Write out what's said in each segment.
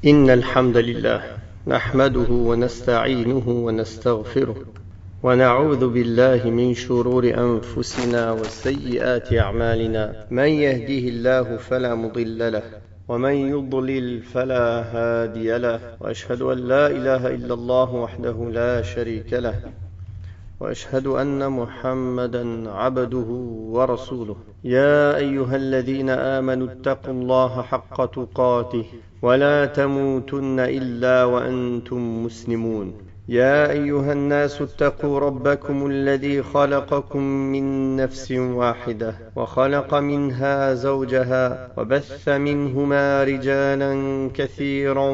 إن الحمد لله نحمده ونستعينه ونستغفره ونعوذ بالله من شرور أنفسنا وسيئات أعمالنا من يهده الله فلا مضل له ومن يضلل فلا هادي له وأشهد أن لا إله إلا الله وحده لا شريك له وأشهد أن محمدا عبده ورسوله يا أيها الذين آمنوا اتقوا الله حق تقاته ولا تموتن إلا وأنتم مسلمون يا أيها الناس اتقوا ربكم الذي خلقكم من نفس واحدة وخلق منها زوجها وبث منهما رجالا كثيرا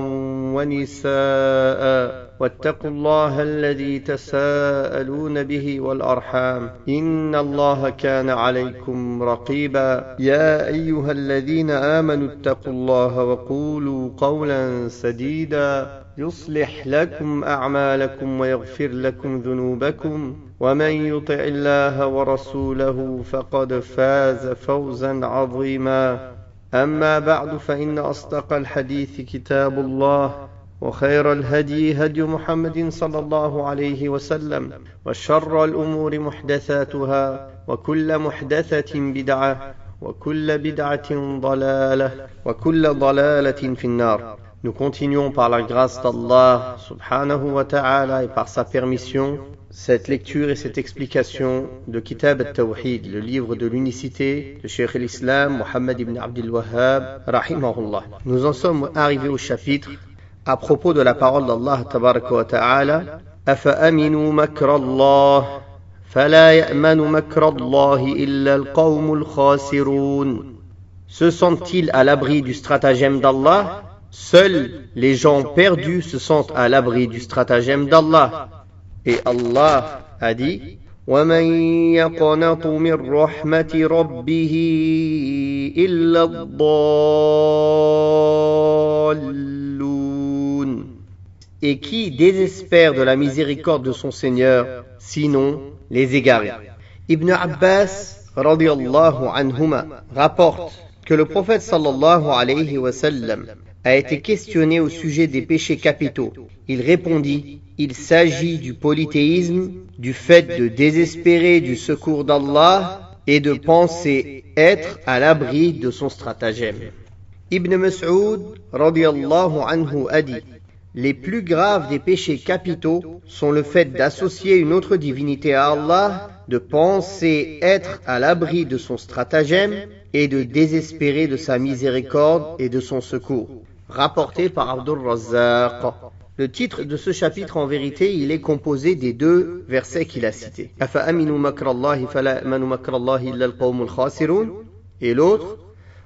ونساء واتقوا الله الذي تساءلون به والأرحام إن الله كان عليكم رقيبا يا أيها الذين آمنوا اتقوا الله وقولوا قولا سديدا يصلح لكم أعمالكم ويغفر لكم ذنوبكم ومن يطع الله ورسوله فقد فاز فوزا عظيما أما بعد فإن أصدق الحديث كتاب الله وخير الهدي هدي محمد صلى الله عليه وسلم وشر الأمور محدثاتها وكل محدثة بدعة وكل بدعة ضلالة وكل ضلالة في النار. Nous continuons par la grâce d'Allah subhanahu wa ta'ala et par sa permission cette lecture et cette explication de Kitab al-Tawhid, le livre de l'unicité de Cheikh al-Islam Muhammad ibn Abdul Wahhab rahimahullah. Nous en sommes arrivés au chapitre à propos de la parole d'Allah tabaraka wa ta'ala أَفَأَمِنُوا مَكْرَ اللَّهِ فَلَا يَأْمَنُ مَكْرَ اللَّهِ إِلَّا الْقَوْمُ الْخَاسِرُونَ. Se sentent-ils à l'abri du stratagème d'Allah? Seuls les gens perdus se sentent à l'abri du stratagème d'Allah. Et Allah a dit وَمَنْ يَقْنَطُ مِنْ رَحْمَةِ رَبِّهِ إِلَّا الضَّالُّونَ. Et qui désespère de la miséricorde de son Seigneur, sinon les égarés. Ibn Abbas radiyallahu anhuma rapporte que le prophète sallallahu alayhi wa sallam a été questionné au sujet des péchés capitaux. Il répondit: il s'agit du polythéisme, du fait de désespérer du secours d'Allah et de penser être à l'abri de son stratagème. Ibn Mas'ud radiyallahu anhu a dit: les plus graves des péchés capitaux sont le fait d'associer une autre divinité à Allah, de penser être à l'abri de son stratagème et de désespérer de sa miséricorde et de son secours. Rapporté par Abdul Razzaq. Le titre de ce chapitre, en vérité, il est composé des deux versets qu'il a cités. أَفَأَمِنُوا مَكْرَ اللَّهِ فَلَا يَأْمَنُ مَكْرَ اللَّهِ إِلَّا الْقَوْمُ الْخَاسِرُونَ. Et l'autre,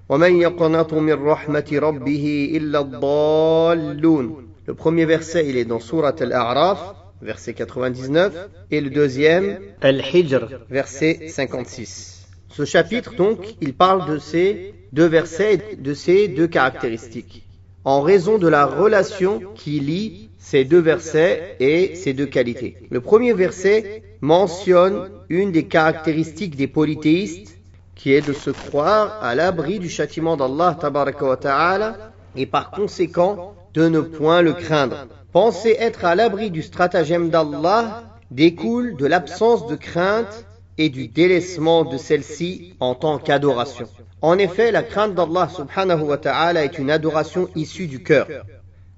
وَمَنْ يَقْنَطُ مِنْ رَحْمَةِ رَبِّهِ إِلَّا الضَّالُّونَ. Le premier verset, il est dans Surat Al-A'raf, verset 99, et le deuxième, Al-Hijr, verset 56. Ce chapitre, donc, il parle de ces deux versets, de ces deux caractéristiques, en raison de la relation qui lie ces deux versets et ces deux qualités. Le premier verset mentionne une des caractéristiques des polythéistes, qui est de se croire à l'abri du châtiment d'Allah tabaraka wa ta'ala, et par conséquent, de ne point le craindre. Penser être à l'abri du stratagème d'Allah découle de l'absence de crainte et du délaissement de celle-ci en tant qu'adoration. En effet, la crainte d'Allah subhanahu wa ta'ala est une adoration issue du cœur.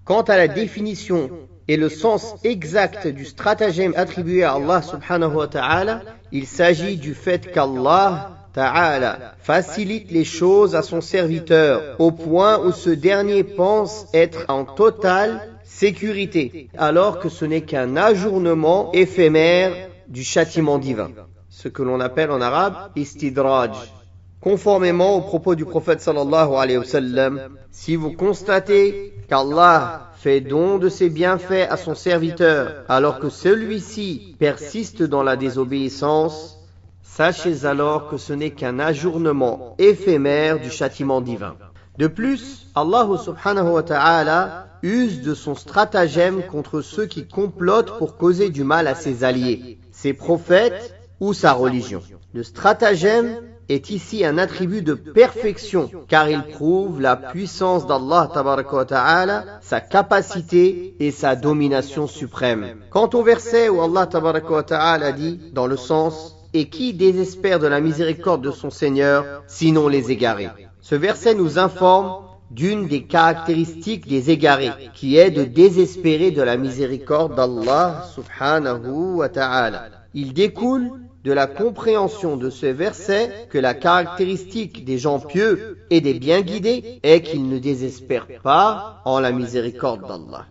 Quant à la définition et le sens exact du stratagème attribué à Allah subhanahu wa ta'ala, il s'agit du fait qu'Allah ta'ala facilite les choses à son serviteur au point où ce dernier pense être en totale sécurité, alors que ce n'est qu'un ajournement éphémère du châtiment divin, ce que l'on appelle en arabe istidraj. Conformément aux propos du prophète sallallahu alayhi wa sallam, si vous constatez qu'Allah fait don de ses bienfaits à son serviteur alors que celui-ci persiste dans la désobéissance, sachez alors que ce n'est qu'un ajournement éphémère du châtiment divin. De plus, Allah subhanahu wa ta'ala use de son stratagème contre ceux qui complotent pour causer du mal à ses alliés, ses prophètes ou sa religion. Le stratagème est ici un attribut de perfection, car il prouve la puissance d'Allah tabaraka wa ta'ala, sa capacité et sa domination suprême. Quant au verset où Allah tabaraka wa ta'ala dit, dans le sens « Et qui désespère de la miséricorde de son Seigneur, sinon les égarés ?» Ce verset nous informe d'une des caractéristiques des égarés, qui est de désespérer de la miséricorde d'Allah subhanahu wa ta'ala. Il découle de la compréhension de ce verset que la caractéristique des gens pieux et des bien guidés est qu'ils ne désespèrent pas en la miséricorde d'Allah.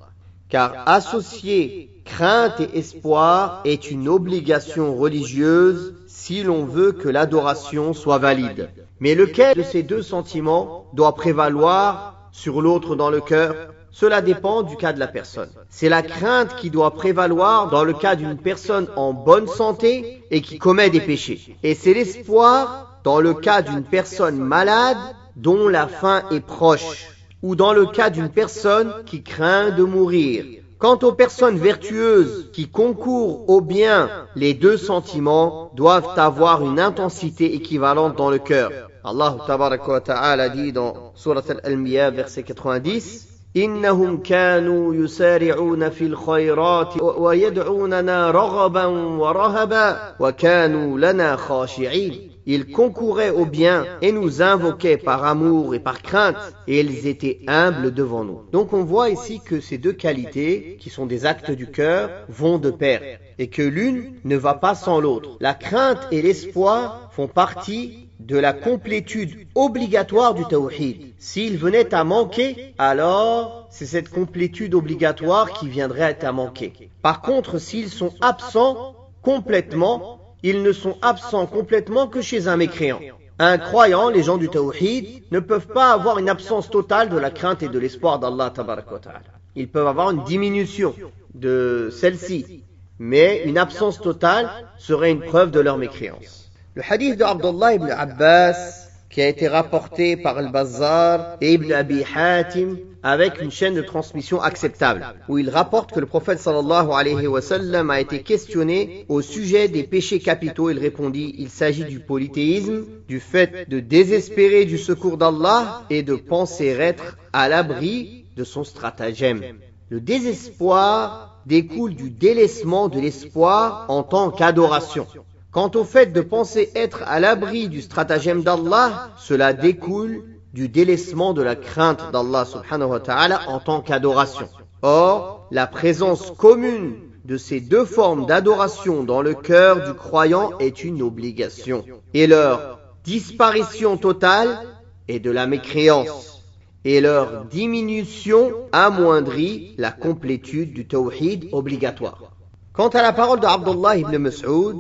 Car associer crainte et espoir est une obligation religieuse si l'on veut que l'adoration soit valide. Mais lequel de ces deux sentiments doit prévaloir sur l'autre dans le cœur? Cela dépend du cas de la personne. C'est la crainte qui doit prévaloir dans le cas d'une personne en bonne santé et qui commet des péchés. Et c'est l'espoir dans le cas d'une personne malade dont la fin est proche, ou dans le cas d'une personne qui craint de mourir. Quant aux personnes vertueuses qui concourent au bien, les deux sentiments doivent avoir une intensité équivalente dans le cœur. Allah tabaraka wa ta'ala dit dans Surat Al-Anbiya verset 90, إنهم كانوا يسارعون في الخيرات ويدعوننا رغبا ورهبا وكانوا لنا خاشعين. Ils concouraient au bien et nous invoquaient par amour et par crainte, et ils étaient humbles devant nous. Donc on voit ici que ces deux qualités, qui sont des actes du cœur, vont de pair, et que l'une ne va pas sans l'autre. La crainte et l'espoir font partie de la complétude obligatoire du tawhid. S'il venait à manquer, alors c'est cette complétude obligatoire qui viendrait à manquer. Par contre, s'ils sont absents complètement, ils ne sont absents complètement que chez un mécréant. Un croyant, les gens du tawhid, ne peuvent pas avoir une absence totale de la crainte et de l'espoir d'Allah tabaraka wa ta'ala. Ils peuvent avoir une diminution de celle-ci, mais une absence totale serait une preuve de leur mécréance. Le hadith de Abdullah ibn Abbas, qui a été rapporté par Al-Bazzar et Ibn Abi Hatim avec une chaîne de transmission acceptable, où il rapporte que le prophète sallallahu alayhi wa sallam a été questionné au sujet des péchés capitaux. Il répondit, il s'agit du polythéisme, du fait de désespérer du secours d'Allah et de penser être à l'abri de son stratagème. Le désespoir découle du délaissement de l'espoir en tant qu'adoration. Quant au fait de penser être à l'abri du stratagème d'Allah, cela découle du délaissement de la crainte d'Allah subhanahu wa ta'ala en tant qu'adoration. Or, la présence commune de ces deux formes d'adoration dans le cœur du croyant est une obligation. Et leur disparition totale est de la mécréance. Et leur diminution amoindrit la complétude du tawhid obligatoire. Quant à la parole d'Abdullah ibn Mas'ud,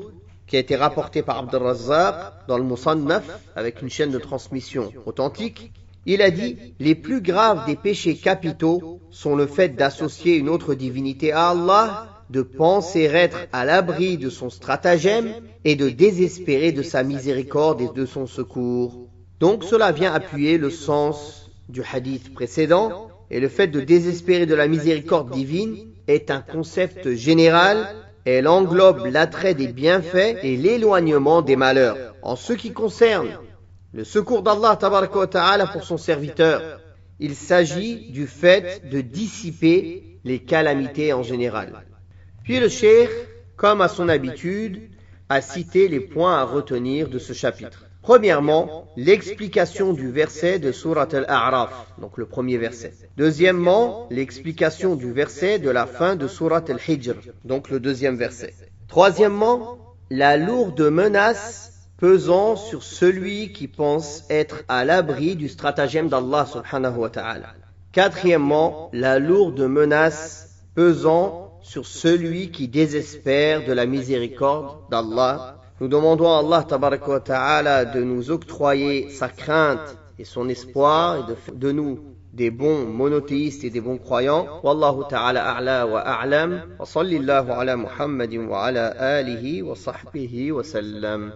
qui a été rapporté par Abd al-Razzaq dans le Musannaf avec une chaîne de transmission authentique, il a dit « Les plus graves des péchés capitaux sont le fait d'associer une autre divinité à Allah, de penser être à l'abri de son stratagème et de désespérer de sa miséricorde et de son secours. » Donc cela vient appuyer le sens du hadith précédent, et le fait de désespérer de la miséricorde divine est un concept général. Elle englobe l'attrait des bienfaits et l'éloignement des malheurs. En ce qui concerne le secours d'Allah tabaraka wa ta'ala pour son serviteur, il s'agit du fait de dissiper les calamités en général. Puis le cheikh, comme à son habitude, a cité les points à retenir de ce chapitre. Premièrement, l'explication du verset de Surat Al-A'raf, donc le premier verset. Deuxièmement, l'explication du verset de la fin de Surat Al-Hijr, donc le deuxième verset. Troisièmement, la lourde menace pesant sur celui qui pense être à l'abri du stratagème d'Allah subhanahu wa ta'ala. Quatrièmement, la lourde menace pesant sur celui qui désespère de la miséricorde d'Allah. Nous demandons à Allah tabaraka wa ta'ala de nous octroyer sa crainte et son espoir et de nous des bons monothéistes et des bons croyants. Wallahu ta'ala a'la wa a'lam wa sallallahu ala Muhammadin wa ala alihi wa sahbihi wa sallam.